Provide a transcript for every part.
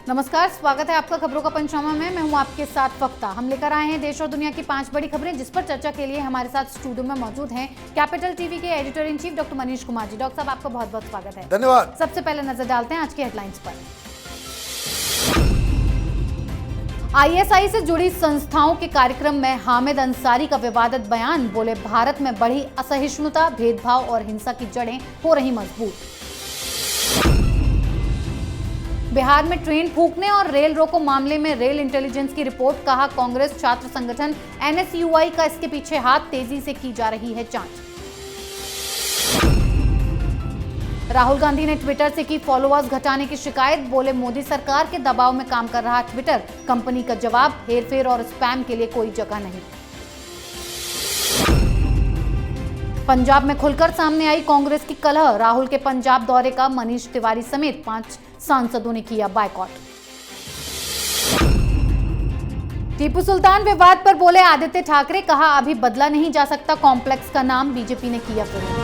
नमस्कार, स्वागत है आपका खबरों का पंचनामा में। मैं हूं आपके साथ वक्ता। हम लेकर आए हैं देश और दुनिया की 5 बड़ी खबरें, जिस पर चर्चा के लिए हमारे साथ स्टूडियो में मौजूद हैं कैपिटल टीवी के editor in chief doctor Manish Kumar ji. Doctor साहब, आपका बहुत बहुत स्वागत है। धन्यवाद। सबसे पहले नजर डालते हैं आज की हेडलाइंस पर। आईएसआई से जुड़ी संस्थाओं के कार्यक्रम में हामिद अंसारी का विवादित बयान। बोले, भारत में बढ़ी असहिष्णुता, भेदभाव और हिंसा की जड़ें हो रही मजबूत। बिहार में ट्रेन फूंकने और रेल रोको मामले में रेल इंटेलिजेंस की रिपोर्ट। कहा, कांग्रेस छात्र संगठन एनएसयूआई का इसके पीछे हाथ, तेजी से की जा रही है जांच। राहुल गांधी ने ट्विटर से की फॉलोअर्स घटाने की शिकायत। बोले, मोदी सरकार के दबाव में काम कर रहा ट्विटर। कंपनी का जवाब, हेरफेर और स्पैम के लिए कोई जगह नहीं। पंजाब में खुलकर सामने आई कांग्रेस की कलह। राहुल के पंजाब दौरे का मनीष तिवारी समेत 5 सांसदों ने किया बायकॉट। टीपू सुल्तान विवाद पर बोले आदित्य ठाकरे। कहा, अभी बदला नहीं जा सकता कॉम्प्लेक्स का नाम, बीजेपी ने किया विरोध।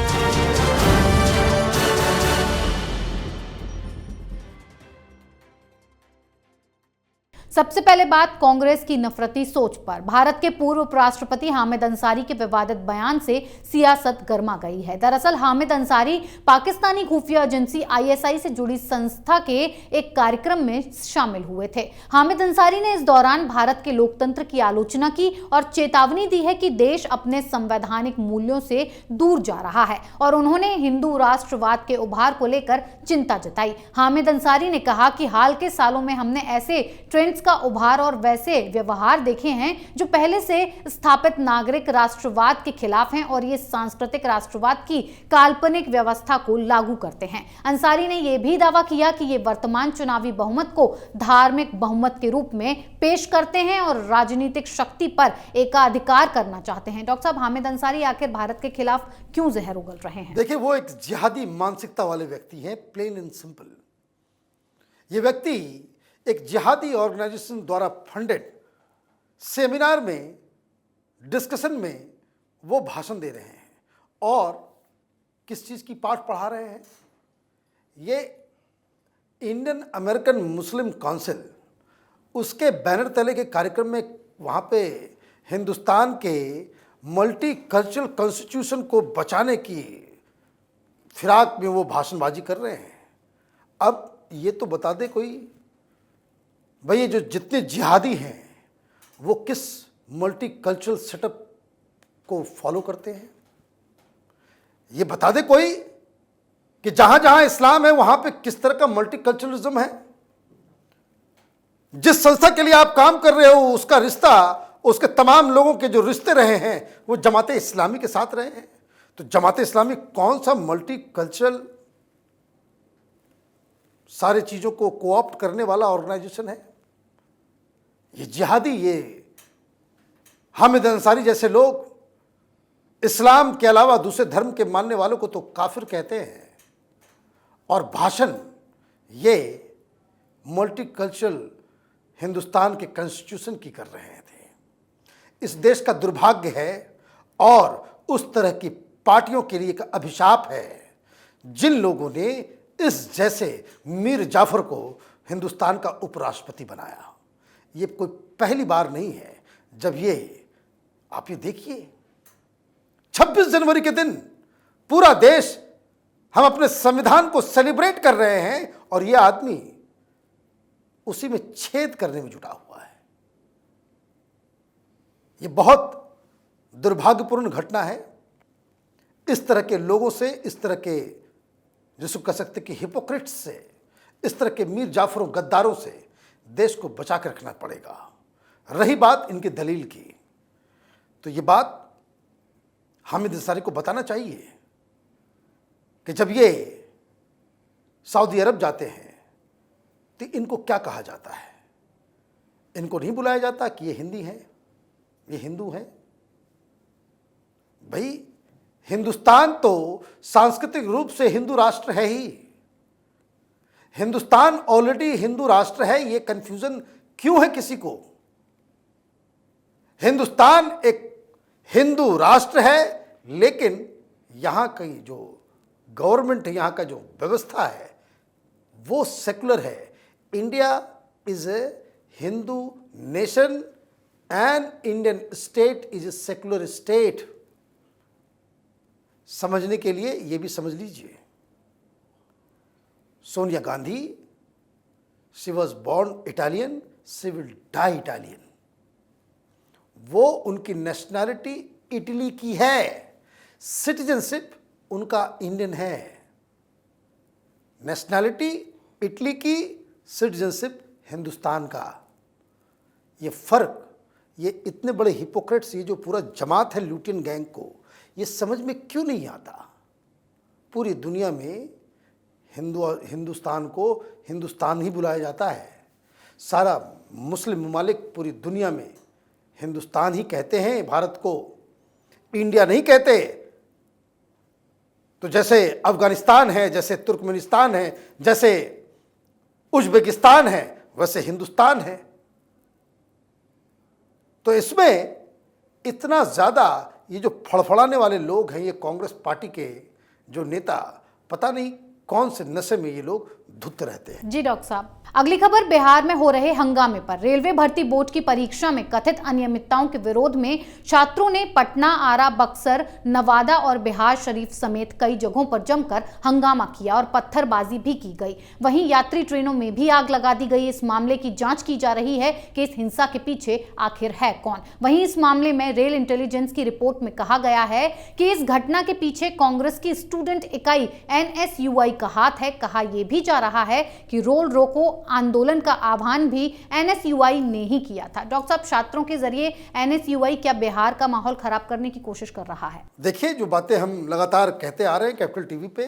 सबसे पहले बात कांग्रेस की नफरती सोच पर। भारत के पूर्व उपराष्ट्रपति हामिद अंसारी के विवादित बयान से सियासत गर्मा गई है। दरअसल हामिद अंसारी पाकिस्तानी खुफिया एजेंसी आईएसआई से जुड़ी संस्था के एक कार्यक्रम में शामिल हुए थे। हामिद अंसारी ने इस दौरान भारत के लोकतंत्र की आलोचना की और चेतावनी दी है कि देश अपने संवैधानिक मूल्यों से दूर जा रहा है, और उन्होंने हिंदू राष्ट्रवाद के उभार को लेकर चिंता जताई। हामिद अंसारी ने कहा कि हाल के सालों में हमने ऐसे ट्रेंड्स का उभार और वैसे व्यवहार देखे हैं जो पहले से स्थापित नागरिक राष्ट्रवाद के खिलाफ हैं, और ये सांस्कृतिक राष्ट्रवाद की काल्पनिक व्यवस्था को लागू करते हैं। अंसारी ने यह भी दावा किया कि ये वर्तमान चुनावी बहुमत को धार्मिक बहुमत के रूप में पेश करते हैं और राजनीतिक शक्ति पर एकाधिकार करना चाहते हैं। डॉक्टर साहब, हामिद अंसारी आखिर भारत के खिलाफ क्यों जहर उगल रहे हैं? देखिए, वो एक जिहादी मानसिकता वाले व्यक्ति हैं, प्लेन एंड सिंपल। ये व्यक्ति एक जिहादी ऑर्गेनाइजेशन द्वारा फंडेड सेमिनार में, डिस्कशन में वो भाषण दे रहे हैं और किस चीज़ की पाठ पढ़ा रहे हैं। ये इंडियन अमेरिकन मुस्लिम काउंसिल, उसके बैनर तले के कार्यक्रम में वहाँ पे हिंदुस्तान के मल्टी कल्चरल कॉन्स्टिट्यूशन को बचाने की फिराक में वो भाषणबाजी कर रहे हैं। अब ये तो बता दे कोई भाई, ये जो जितने जिहादी हैं वो किस मल्टी कल्चरल सेटअप को फॉलो करते हैं। ये बता दे कोई कि जहां जहां इस्लाम है वहां पे किस तरह का मल्टी कल्चरलिज्म है। जिस संस्था के लिए आप काम कर रहे हो उसका रिश्ता, उसके तमाम लोगों के जो रिश्ते रहे हैं वो जमाते इस्लामी के साथ रहे हैं। तो जमाते इस्लामी कौन सा मल्टी कल्चरल सारी चीजों को कोऑप्ट करने वाला ऑर्गेनाइजेशन है? ये जिहादी, ये हामिद अंसारी जैसे लोग इस्लाम के अलावा दूसरे धर्म के मानने वालों को तो काफिर कहते हैं, और भाषण ये मल्टीकल्चरल हिंदुस्तान के कॉन्स्टिट्यूशन की कर रहे थे। इस देश का दुर्भाग्य है और उस तरह की पार्टियों के लिए एक अभिशाप है जिन लोगों ने इस जैसे मीर जाफर को हिंदुस्तान का उपराष्ट्रपति बनाया। ये कोई पहली बार नहीं है जब ये, आप ये देखिए, 26 जनवरी के दिन पूरा देश हम अपने संविधान को सेलिब्रेट कर रहे हैं और ये आदमी उसी में छेद करने में जुटा हुआ है। ये बहुत दुर्भाग्यपूर्ण घटना है। इस तरह के लोगों से, इस तरह के जिसको कह सकते कि हिपोक्रेट्स से, इस तरह के मीर जाफरों, गद्दारों से देश को बचा कर रखना पड़ेगा। रही बात इनकी दलील की, तो ये बात हामिद अंसारी को बताना चाहिए कि जब ये सऊदी अरब जाते हैं तो इनको क्या कहा जाता है। इनको नहीं बुलाया जाता कि ये हिंदी हैं, ये हिंदू हैं। भाई, हिंदुस्तान तो सांस्कृतिक रूप से हिंदू राष्ट्र है ही। हिंदुस्तान ऑलरेडी हिंदू राष्ट्र है, ये कंफ्यूजन क्यों है किसी को? हिंदुस्तान एक हिंदू राष्ट्र है, लेकिन यहां की जो गवर्नमेंट है, यहाँ का जो व्यवस्था है वो सेकुलर है। India is a Hindu nation and Indian state is a secular state. समझने के लिए ये भी समझ लीजिए, Sonia Gandhi, she was born Italian, she will die Italian. वो उनकी नेशनैलिटी इटली की है, सिटीजनशिप उनका इंडियन है। नेशनैलिटी इटली की, सिटीजनशिप हिंदुस्तान का। ये फर्क, ये इतने बड़े हिपोक्रेट्स, ये जो पूरा जमात है लुटियन गैंग को, ये समझ में क्यों नहीं आता? पूरी दुनिया में हिंदुस्तान को हिंदुस्तान ही बुलाया जाता है। सारा मुस्लिम ममालिक पूरी दुनिया में हिंदुस्तान ही कहते हैं, भारत को इंडिया नहीं कहते। तो जैसे अफगानिस्तान है, जैसे तुर्कमेनिस्तान है, जैसे उज्बेकिस्तान है, वैसे हिंदुस्तान है। तो इसमें इतना ज़्यादा ये जो फड़फड़ाने वाले लोग हैं, ये कांग्रेस पार्टी के जो नेता, पता नहीं कौन से नशे में ये लोग धुत रहते हैं। जी डॉक्टर साहब, अगली खबर बिहार में हो रहे हंगामे पर। रेलवे भर्ती बोर्ड की परीक्षा में कथित अनियमितताओं के विरोध में छात्रों ने पटना, आरा, बक्सर, नवादा और बिहार शरीफ समेत कई जगहों पर जमकर हंगामा किया और पत्थरबाजी भी की गई। वहीं यात्री ट्रेनों में भी आग लगा दी गई। इस मामले की जांच की जा रही है कि इस हिंसा के पीछे आखिर है कौन। वहीं इस मामले में रेल इंटेलिजेंस की रिपोर्ट में कहा गया है कि इस घटना के पीछे कांग्रेस की स्टूडेंट इकाई NSUI का हाथ है। कहा यह भी जा रहा है कि रोल रोको आंदोलन का आह्वान भी NSUI ने ही किया था। डॉक्टर साहब, छात्रों के जरिए NSUI क्या बिहार का माहौल खराब करने की कोशिश कर रहा है? देखिए, जो बातें हम लगातार कहते आ रहे हैं कैपिटल टीवी पे,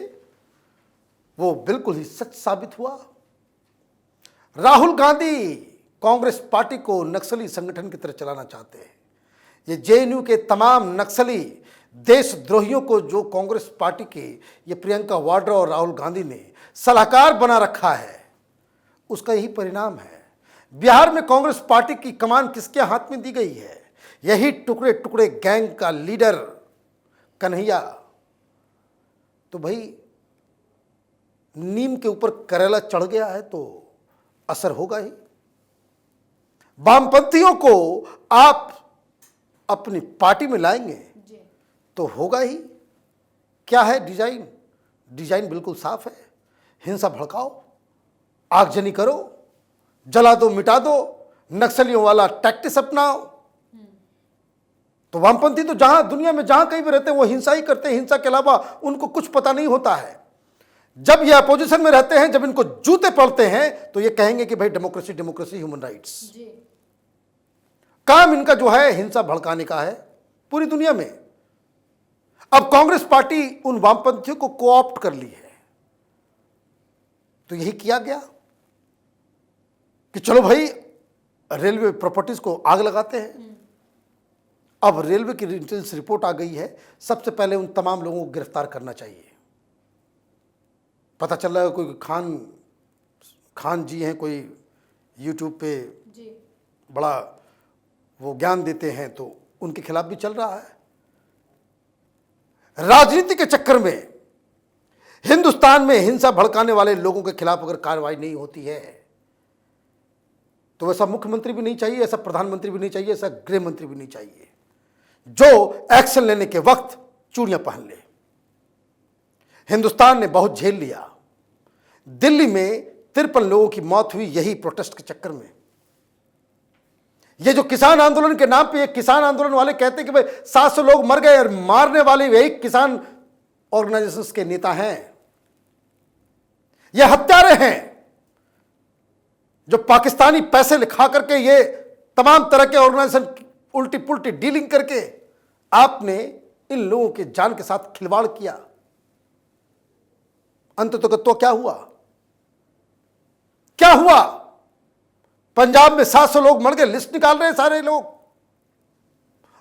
वो बिल्कुल ही सच साबित हुआ। राहुल गांधी कांग्रेस पार्टी को नक्सली संगठन की तरह चलाना चाहते हैं। ये JNU के तमाम नक्सली देशद्रोहियों को जो कांग्रेस पार्टी के ये प्रियंका वाड्रा और राहुल गांधी ने सलाहकार बना रखा है, उसका यही परिणाम है। बिहार में कांग्रेस पार्टी की कमान किसके हाथ में दी गई है? यही टुकड़े टुकड़े गैंग का लीडर कन्हैया। तो भाई, नीम के ऊपर करेला चढ़ गया है तो असर होगा ही। वामपंथियों को आप अपनी पार्टी में लाएंगे तो होगा ही। क्या है डिजाइन? डिजाइन बिल्कुल साफ है। हिंसा भड़काओ, आगजनी करो, जला दो, मिटा दो, नक्सलियों वाला टैक्टिस अपनाओ। तो वामपंथी तो जहां दुनिया में जहां कहीं भी रहते हैं वो हिंसा ही करते हैं। हिंसा के अलावा उनको कुछ पता नहीं होता है। जब ये अपोजिशन में रहते हैं, जब इनको जूते पड़ते हैं, तो ये कहेंगे कि भाई डेमोक्रेसी, डेमोक्रेसी, ह्यूमन राइट्स। काम इनका जो है हिंसा भड़काने का है पूरी दुनिया में। अब कांग्रेस पार्टी उन वामपंथियों को कोऑप्ट कर ली है। तो यही किया गया कि चलो भाई रेलवे प्रॉपर्टीज को आग लगाते हैं। अब रेलवे की इंटेलिजेंस रिपोर्ट आ गई है, सबसे पहले उन तमाम लोगों को गिरफ्तार करना चाहिए। पता चल रहा है कोई खान जी हैं, कोई यूट्यूब पे बड़ा वो ज्ञान देते हैं, तो उनके खिलाफ भी चल रहा है। राजनीति के चक्कर में हिंदुस्तान में हिंसा भड़काने वाले लोगों के खिलाफ अगर कार्रवाई नहीं होती है तो वैसा मुख्यमंत्री भी नहीं चाहिए, ऐसा प्रधानमंत्री भी नहीं चाहिए, ऐसा गृह मंत्री भी नहीं चाहिए जो एक्शन लेने के वक्त चूड़ियां पहन ले। हिंदुस्तान ने बहुत झेल लिया। दिल्ली में 53 लोगों की मौत हुई यही प्रोटेस्ट के चक्कर में। ये जो किसान आंदोलन के नाम पे, ये किसान आंदोलन वाले कहते हैं कि भाई 700 लोग मर गए, और मारने वाले यही किसान ऑर्गेनाइजेशंस के नेता हैं। ये हत्यारे हैं जो पाकिस्तानी पैसे लिखा करके, ये तमाम तरह के ऑर्गेनाइजेशन उल्टी पुल्टी डीलिंग करके आपने इन लोगों के जान के साथ खिलवाड़ किया। अंततः तो क्या हुआ? क्या हुआ? पंजाब में 700 लोग मर गए, लिस्ट निकाल रहे हैं सारे लोग।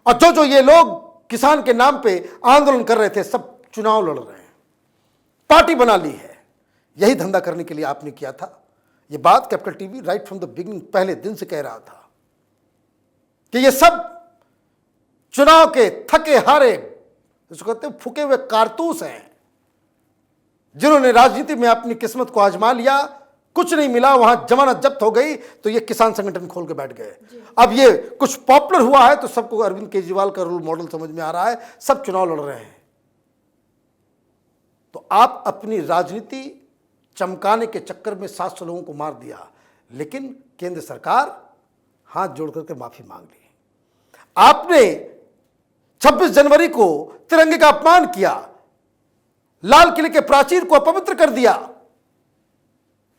और जो ये लोग किसान के नाम पे आंदोलन कर रहे थे, सब चुनाव लड़ रहे हैं, पार्टी बना ली है। यही धंधा करने के लिए आपने किया था। ये बात capital TV right from the beginning, पहले दिन से कह रहा था कि ये सब चुनाव के थके हारे, इसको कहते हैं फूके हुए कारतूस हैं, जिन्होंने राजनीति में अपनी किस्मत को आजमा लिया कुछ नहीं मिला, वहां जमानत जब्त हो गई तो ये किसान संगठन खोल के बैठ गए। अब ये कुछ पॉपुलर हुआ है तो सबको अरविंद केजरीवाल का रोल मॉडल समझ में आ रहा है, सब चुनाव लड़ रहे हैं। तो आप अपनी राजनीति चमकाने के चक्कर में 700 लोगों को मार दिया, लेकिन केंद्र सरकार हाथ जोड़ करके माफी मांग ली। आपने 26 जनवरी को तिरंगे का अपमान किया, लाल किले के प्राचीर को अपवित्र कर दिया,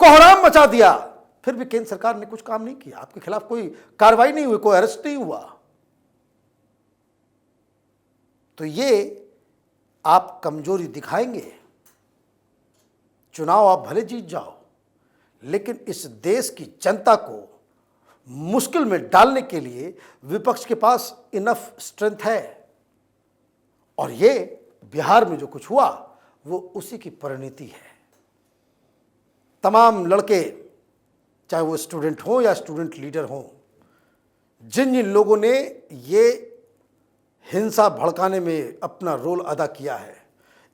कोहराम मचा दिया, फिर भी केंद्र सरकार ने कुछ काम नहीं किया। आपके खिलाफ कोई कार्रवाई नहीं हुई, कोई अरेस्ट नहीं हुआ। तो ये आप कमजोरी दिखाएंगे। चुनाव आप भले जीत जाओ, लेकिन इस देश की जनता को मुश्किल में डालने के लिए विपक्ष के पास इनफ स्ट्रेंथ है। और ये बिहार में जो कुछ हुआ वो उसी की परिणति है। तमाम लड़के, चाहे वो स्टूडेंट हो या स्टूडेंट लीडर हो, जिन जिन लोगों ने ये हिंसा भड़काने में अपना रोल अदा किया है,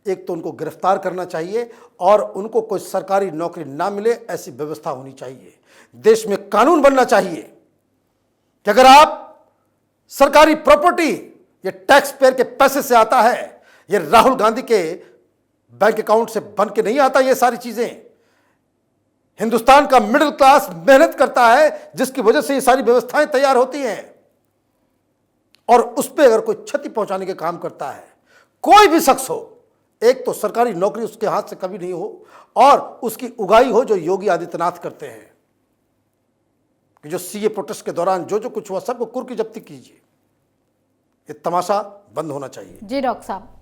एक तो उनको गिरफ्तार करना चाहिए और उनको कोई सरकारी नौकरी ना मिले ऐसी व्यवस्था होनी चाहिए। देश में कानून बनना चाहिए कि अगर आप सरकारी प्रॉपर्टी ये टैक्स पेयर के पैसे से आता है, ये राहुल गांधी के बैंक अकाउंट से बन के नहीं आता। ये सारी चीजें हिंदुस्तान का मिडिल क्लास मेहनत करता है, जिसकी वजह से ये सारी व्यवस्थाएं तैयार होती हैं। और उस पर अगर कोई क्षति पहुंचाने के काम करता है, कोई भी शख्स हो, एक तो सरकारी नौकरी उसके हाथ से कभी नहीं हो और उसकी उगाई हो जो योगी आदित्यनाथ करते हैं कि जो सीए प्रोटेस्ट के दौरान जो जो कुछ हुआ सबको कुर्की जब्ती कीजिए। ये तमाशा बंद होना चाहिए। जी डॉक्टर साहब,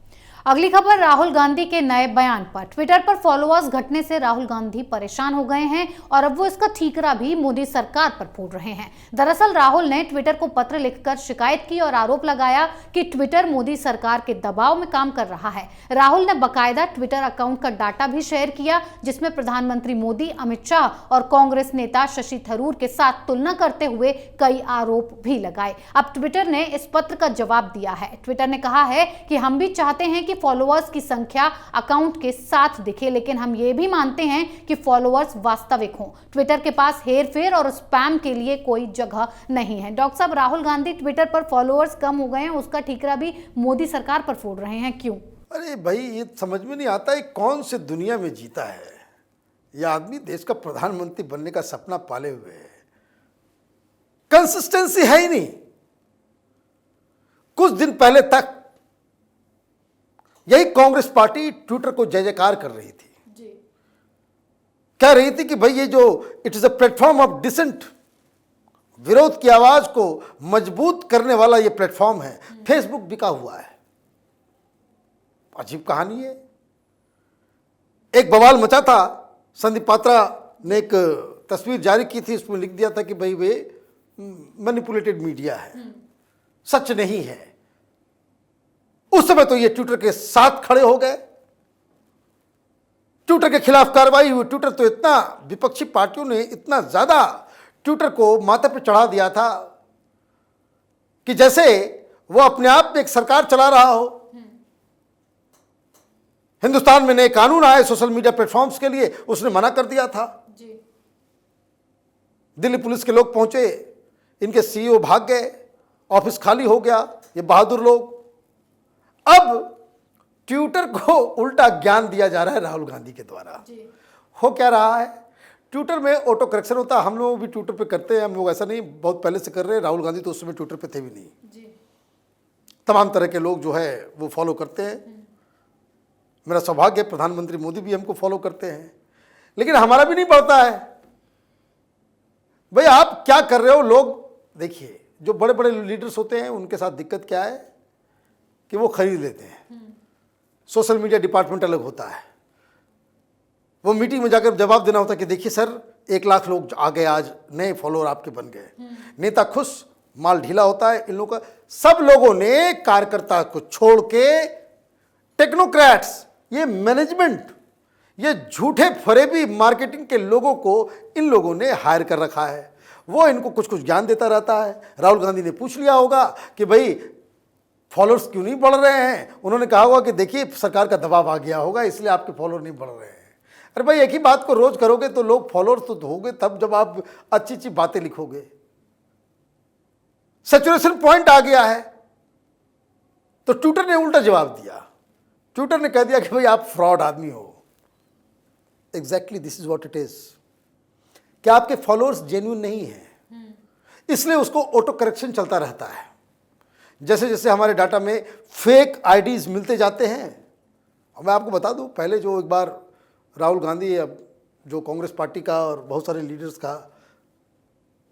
अगली खबर राहुल गांधी के नए बयान पर। ट्विटर पर फॉलोअर्स घटने से राहुल गांधी परेशान हो गए हैं और अब वो इसका ठीकरा भी मोदी सरकार पर फोड़ रहे हैं। दरअसल राहुल ने ट्विटर को पत्र लिखकर शिकायत की और आरोप लगाया कि ट्विटर मोदी सरकार के दबाव में काम कर रहा है। राहुल ने बकायदा ट्विटर अकाउंट का डाटा भी शेयर किया, जिसमें प्रधानमंत्री मोदी, अमित शाह और कांग्रेस नेता शशि थरूर के साथ तुलना करते हुए कई आरोप भी लगाए। अब ट्विटर ने इस पत्र का जवाब दिया है। ट्विटर ने कहा है कि हम भी चाहते हैं कि फॉलोअर्स की संख्या अकाउंट के साथ दिखे, लेकिन हम ये भी मानते हैं कि फॉलोअर्स वास्तविक हों। ट्विटर के पास हेरफेर और स्पैम के लिए कोई जगह नहीं है। डॉक्टर साहब, राहुल गांधी ट्विटर पर फॉलोअर्स कम हो गए हैं, उसका ठीकरा भी मोदी सरकार पर फोड़ रहे हैं, क्यों? अरे भाई, ये समझ में नहीं आता है कौन से दुनिया में जीता है। यह आदमी देश का प्रधानमंत्री बनने का सपना पाले हुए है, कंसिस्टेंसी है ही नहीं। कुछ दिन पहले तक यही कांग्रेस पार्टी ट्विटर को जय जयकार कर रही थी जी। कह रही थी कि भाई ये जो it is a platform of dissent, विरोध की आवाज को मजबूत करने वाला ये प्लेटफॉर्म है। फेसबुक बिका हुआ है। अजीब कहानी है। एक बवाल मचा था, संदीप पात्रा ने एक तस्वीर जारी की थी, उसमें लिख दिया था कि भाई वे मैनिपुलेटेड मीडिया है, सच नहीं है। उस समय तो ये ट्विटर के साथ खड़े हो गए, ट्विटर के खिलाफ कार्रवाई हुई। ट्विटर तो इतना, विपक्षी पार्टियों ने इतना ज्यादा ट्विटर को माथे पे चढ़ा दिया था कि जैसे वो अपने आप में एक सरकार चला रहा हो। हिंदुस्तान में नए कानून आए सोशल मीडिया प्लेटफॉर्म्स के लिए, उसने मना कर दिया था जी। दिल्ली पुलिस के लोग पहुंचे, इनके सीईओ भाग गए, ऑफिस खाली हो गया। ये बहादुर लोग। अब ट्विटर को उल्टा ज्ञान दिया जा रहा है राहुल गांधी के द्वारा। हो क्या रहा है, ट्विटर में ऑटो करेक्शन होता है। हम लोग भी ट्विटर पे करते हैं, हम लोग ऐसा नहीं बहुत पहले से कर रहे हैं। राहुल गांधी तो उस समय ट्विटर पे थे भी नहीं जी। तमाम तरह के लोग जो है वो फॉलो करते हैं। मेरा सौभाग्य, प्रधानमंत्री मोदी भी हमको फॉलो करते हैं, लेकिन हमारा भी नहीं बढ़ता है। भाई आप क्या कर रहे हो? लोग देखिए, जो बड़े बड़े लीडर्स होते हैं उनके साथ दिक्कत क्या है कि वो खरीद लेते हैं। सोशल मीडिया डिपार्टमेंट अलग होता है, वो मीटिंग में जाकर जवाब देना होता है कि देखिए सर 1 लाख लोग आ गए, आज नए फॉलोअर आपके बन गए। नेता खुश, माल ढीला होता है। इन लोगों का, सब लोगों ने कार्यकर्ता को छोड़ के टेक्नोक्रेट्स, ये मैनेजमेंट, ये झूठे फरेबी मार्केटिंग के लोगों को इन लोगों ने हायर कर रखा है। वो इनको कुछ कुछ ज्ञान देता रहता है। राहुल गांधी ने पूछ लिया होगा कि भाई फॉलोअर्स क्यों नहीं बढ़ रहे हैं। उन्होंने कहा होगा कि देखिए सरकार का दबाव आ गया होगा, इसलिए आपके फॉलोअर नहीं बढ़ रहे हैं। अरे भाई, एक ही बात को रोज करोगे तो लोग फॉलोअर्स तो होगे तब जब आप अच्छी अच्छी बातें लिखोगे। सैचुरेशन पॉइंट आ गया है तो ट्विटर ने उल्टा जवाब दिया। ट्विटर ने कह दिया कि भाई आप फ्रॉड आदमी हो। Exactly this is what it is. क्या आपके फॉलोअर्स जेन्युइन नहीं है, इसलिए उसको ऑटो करेक्शन चलता रहता है। जैसे जैसे हमारे डाटा में फेक आईडीज मिलते जाते हैं। और मैं आपको बता दूं, पहले जो एक बार राहुल गांधी, अब जो कांग्रेस पार्टी का और बहुत सारे लीडर्स का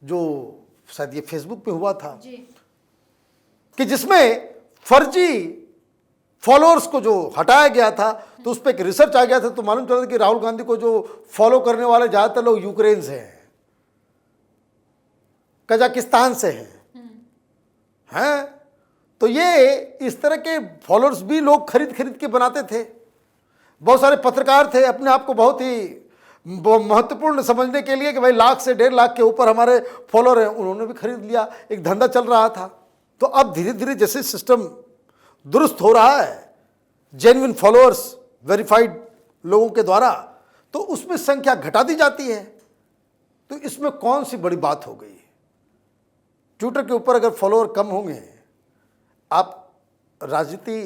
जो शायद ये फेसबुक पे हुआ था जी। कि जिसमें फर्जी फॉलोअर्स को जो हटाया गया था, तो उस पर एक रिसर्च आ गया था, तो मालूम चला कि राहुल गांधी को जो फॉलो करने वाले ज़्यादातर लोग यूक्रेन से हैं, कजाकिस्तान से हैं। तो ये इस तरह के फॉलोअर्स भी लोग खरीद खरीद के बनाते थे। बहुत सारे पत्रकार थे, अपने आप को बहुत ही महत्वपूर्ण समझने के लिए कि भाई 1 लाख से 1.5 लाख के ऊपर हमारे फॉलोअर हैं, उन्होंने भी खरीद लिया। एक धंधा चल रहा था। तो अब धीरे धीरे जैसे सिस्टम दुरुस्त हो रहा है, जेन्युइन फॉलोअर्स वेरीफाइड लोगों के द्वारा, तो उसमें संख्या घटा दी जाती है। तो इसमें कौन सी बड़ी बात हो गई? ट्विटर के ऊपर अगर फॉलोअर कम होंगे, आप राजनीति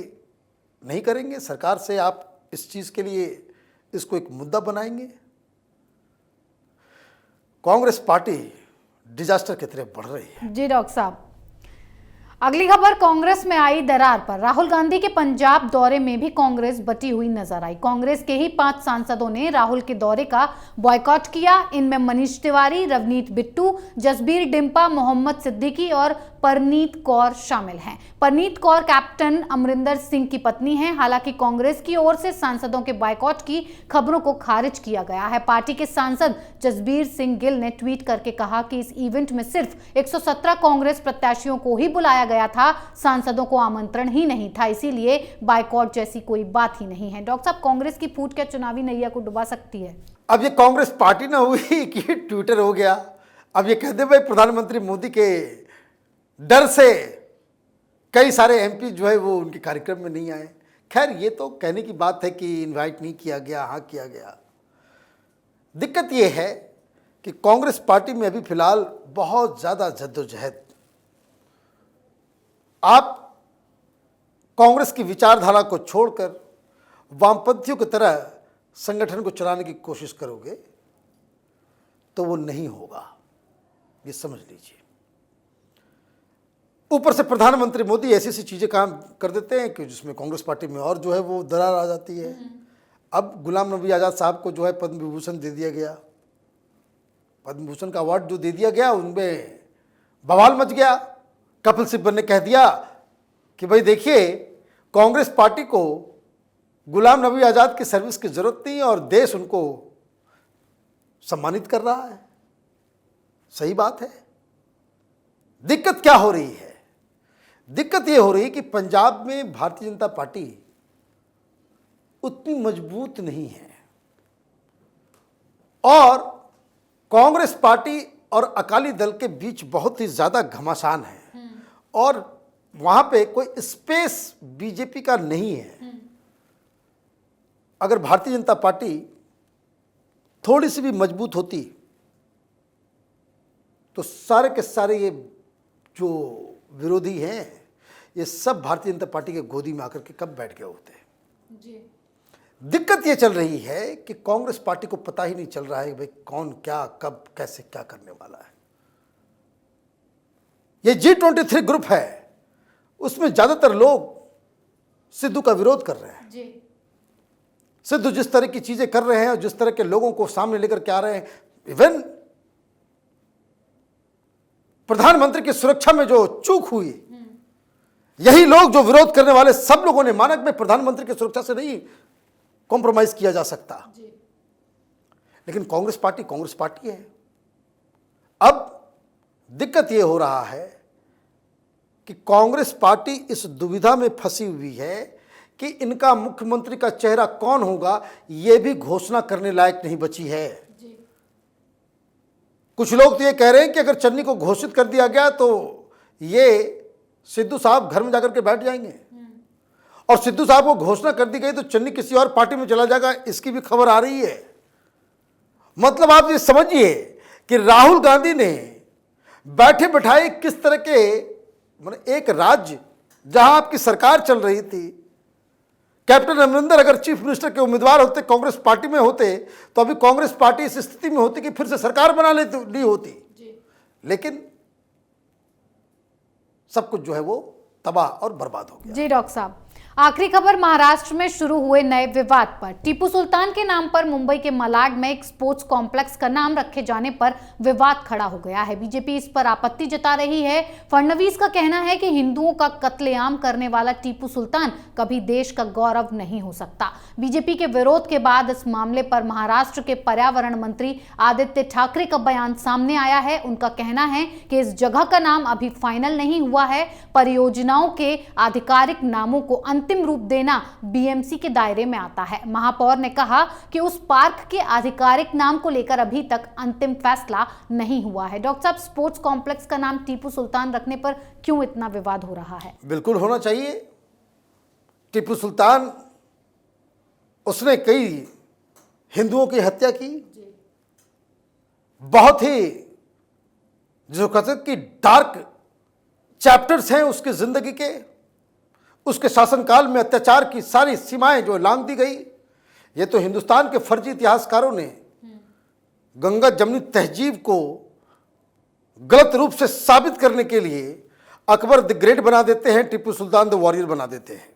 नहीं करेंगे, सरकार से आप इस चीज़ के लिए इसको एक मुद्दा बनाएंगे। कांग्रेस पार्टी डिजास्टर की तरफ बढ़ रही है। जी डॉक्टर साहब, अगली खबर कांग्रेस में आई दरार पर। राहुल गांधी के पंजाब दौरे में भी कांग्रेस बटी हुई नजर आई। कांग्रेस के ही 5 सांसदों ने राहुल के दौरे का बॉयकॉट किया। इनमें मनीष तिवारी, रवनीत बिट्टू, जसबीर डिम्पा, मोहम्मद सिद्दीकी और परनीत कौर शामिल हैं। परनीत कौर कैप्टन अमरिंदर सिंह की पत्नी हैं। हालांकि कांग्रेस की ओर से सांसदों के बॉयकॉट की खबरों को खारिज किया गया है। पार्टी के सांसद जसबीर सिंह गिल ने ट्वीट करके कहा कि इस इवेंट में सिर्फ 117 कांग्रेस प्रत्याशियों को ही बुलाया गया था, सांसदों को आमंत्रण ही नहीं था, इसीलिए बायकॉट जैसी कोई बात ही नहीं है। डॉक्टर साहब, कांग्रेस की फूट क्या चुनावी नैया को डुबा सकती है? अब ये कांग्रेस पार्टी ना हुई कि ट्विटर हो गया। अब ये कहते भाई प्रधानमंत्री मोदी के डर से कई सारे एमपी जो है वो उनके कार्यक्रम में नहीं आए। खैर, ये तो कहने की बात है कि इनवाइट नहीं किया गया, हाँ किया गया। दिक्कत ये है कि कांग्रेस पार्टी में अभी फिलहाल बहुत ज़्यादा जद्दोजहद। आप कांग्रेस की विचारधारा को छोड़कर वामपंथियों की तरह संगठन को चलाने की कोशिश करोगे तो वो नहीं होगा, ये समझ लीजिए। ऊपर से प्रधानमंत्री मोदी ऐसी ऐसी चीज़ें काम कर देते हैं कि जिसमें कांग्रेस पार्टी में और जो है वो दरार आ जाती है। अब गुलाम नबी आज़ाद साहब को जो है पद्म विभूषण दे दिया गया। पद्म भूषण का अवार्ड जो दे दिया गया, उनमें बवाल मच गया। कपिल सिब्बल ने कह दिया कि भाई देखिए, कांग्रेस पार्टी को गुलाम नबी आज़ाद की सर्विस की जरूरत नहीं और देश उनको सम्मानित कर रहा है। सही बात है। दिक्कत क्या हो रही है? दिक्कत यह हो रही है कि पंजाब में भारतीय जनता पार्टी उतनी मजबूत नहीं है और कांग्रेस पार्टी और अकाली दल के बीच बहुत ही ज्यादा घमासान है और वहां पे कोई स्पेस बीजेपी का नहीं है। अगर भारतीय जनता पार्टी थोड़ी सी भी मजबूत होती तो सारे के सारे ये जो विरोधी हैं, ये सब भारतीय जनता पार्टी के गोदी में आकर के कब बैठ गए होते हैं। जी। दिक्कत ये चल रही है कि कांग्रेस पार्टी को पता ही नहीं चल रहा है कि भाई कौन क्या कब कैसे क्या करने वाला है। ये G23 ग्रुप है, उसमें ज्यादातर लोग सिद्धू का विरोध कर रहे हैं। जी। सिद्धू जिस तरह की चीजें कर रहे हैं और जिस तरह के लोगों को सामने लेकर के आ रहे हैं, इवन प्रधानमंत्री की सुरक्षा में जो चूक हुई, यही लोग जो विरोध करने वाले सब लोगों ने माना कि प्रधानमंत्री की सुरक्षा से नहीं कॉम्प्रोमाइज किया जा सकता। लेकिन कांग्रेस पार्टी है। अब दिक्कत यह हो रहा है कि कांग्रेस पार्टी इस दुविधा में फंसी हुई है कि इनका मुख्यमंत्री का चेहरा कौन होगा, यह भी घोषणा करने लायक नहीं बची है। कुछ लोग तो ये कह रहे हैं कि अगर चन्नी को घोषित कर दिया गया तो ये सिद्धू साहब घर में जाकर के बैठ जाएंगे और सिद्धू साहब को घोषणा कर दी गई तो चन्नी किसी और पार्टी में चला जाएगा, इसकी भी खबर आ रही है। मतलब आप ये समझिए कि राहुल गांधी ने बैठे बिठाए किस तरह के, मतलब एक राज्य जहां आपकी सरकार चल रही थी, कैप्टन अमरिंदर अगर चीफ मिनिस्टर के उम्मीदवार होते, कांग्रेस पार्टी में होते, तो अभी कांग्रेस पार्टी इस स्थिति में होती कि फिर से सरकार बना ली होती। लेकिन सब कुछ जो है वो तबाह और बर्बाद हो गया। जी डॉक्टर साहब, आखिरी खबर महाराष्ट्र में शुरू हुए नए विवाद पर। टीपू सुल्तान के नाम पर मुंबई के मलाड में एक स्पोर्ट्स कॉम्प्लेक्स का नाम रखे जाने पर विवाद खड़ा हो गया है। बीजेपी इस पर आपत्ति जता रही है। फडणवीस का कहना है कि हिंदुओं का कत्लेआम करने वाला टीपू सुल्तान कभी देश का गौरव नहीं हो सकता। बीजेपी के विरोध के बाद इस मामले पर महाराष्ट्र के पर्यावरण मंत्री आदित्य ठाकरे का बयान सामने आया है। उनका कहना है कि इस जगह का नाम अभी फाइनल नहीं हुआ है। परियोजनाओं के आधिकारिक नामों को अंतिम रूप देना बीएमसी के दायरे में आता है। महापौर ने कहा कि उस पार्क के आधिकारिक नाम को लेकर अभी तक अंतिम फैसला नहीं हुआ है। डॉक्टर साहब, स्पोर्ट्स कॉम्प्लेक्स का नाम टीपू सुल्तान रखने पर क्यों इतना विवाद हो रहा है? बिल्कुल होना चाहिए। टीपू सुल्तान, उसने कई हिंदुओं की हत्या की, बहुत ही जो कहते कि डार्क चैप्टर्स हैं उसकी जिंदगी के। उसके शासनकाल में अत्याचार की सारी सीमाएं जो लांघ दी गई। ये तो हिंदुस्तान के फर्जी इतिहासकारों ने गंगा जमनी तहजीब को गलत रूप से साबित करने के लिए अकबर द ग्रेट बना देते हैं, टीपू सुल्तान द वॉरियर बना देते हैं।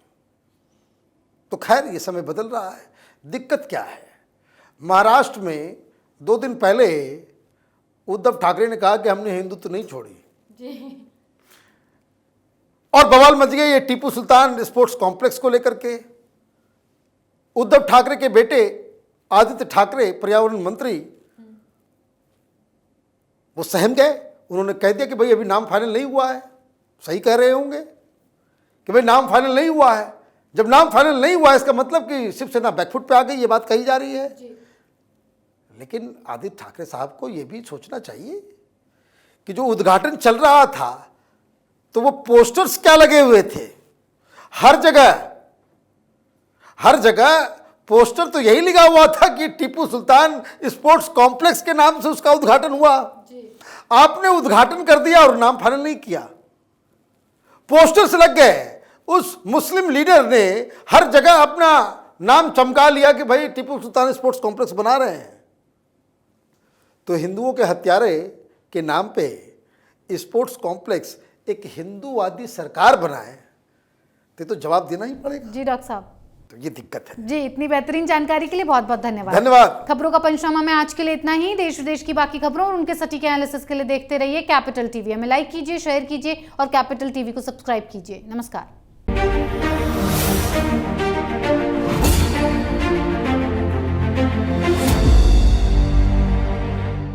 तो खैर ये समय बदल रहा है। दिक्कत क्या है? महाराष्ट्र में 2 दिन पहले उद्धव ठाकरे ने कहा कि हमने हिंदुत्व नहीं छोड़ी और बवाल मच गया ये टीपू सुल्तान स्पोर्ट्स कॉम्प्लेक्स को लेकर के। उद्धव ठाकरे के बेटे आदित्य ठाकरे, पर्यावरण मंत्री, वो सहम गए। उन्होंने कह दिया कि भाई अभी नाम फाइनल नहीं हुआ है। सही कह रहे होंगे कि भाई नाम फाइनल नहीं हुआ है। जब नाम फाइनल नहीं हुआ है इसका मतलब कि शिवसेना बैकफुट पे आ गई, ये बात कही जा रही है। लेकिन आदित्य ठाकरे साहब को यह भी सोचना चाहिए कि जो उद्घाटन चल रहा था तो वो पोस्टर्स क्या लगे हुए थे। हर जगह पोस्टर तो यही लिखा हुआ था कि टीपू सुल्तान स्पोर्ट्स कॉम्प्लेक्स के नाम से उसका उद्घाटन हुआ। आपने उद्घाटन कर दिया और नाम फाइनल नहीं किया। पोस्टर्स लग गए। उस मुस्लिम लीडर ने हर जगह अपना नाम चमका लिया कि भाई टीपू सुल्तान स्पोर्ट्स कॉम्प्लेक्स बना रहे हैं। तो हिंदुओं के हत्यारे के नाम पे स्पोर्ट्स कॉम्प्लेक्स एक हिंदूवादी सरकार बनाए तो जवाब देना ही पड़ेगा। जी डॉक्टर साहब, तो ये दिक्कत है। जी, इतनी बेहतरीन जानकारी के लिए बहुत बहुत धन्यवाद। धन्यवाद। खबरों का पंचनामा में आज के लिए इतना ही। देश विदेश की बाकी खबरों और उनके सटीक एनालिसिस के लिए देखते रहिए कैपिटल टीवी। हमें लाइक कीजिए, शेयर कीजिए और कैपिटल टीवी को सब्सक्राइब कीजिए। नमस्कार।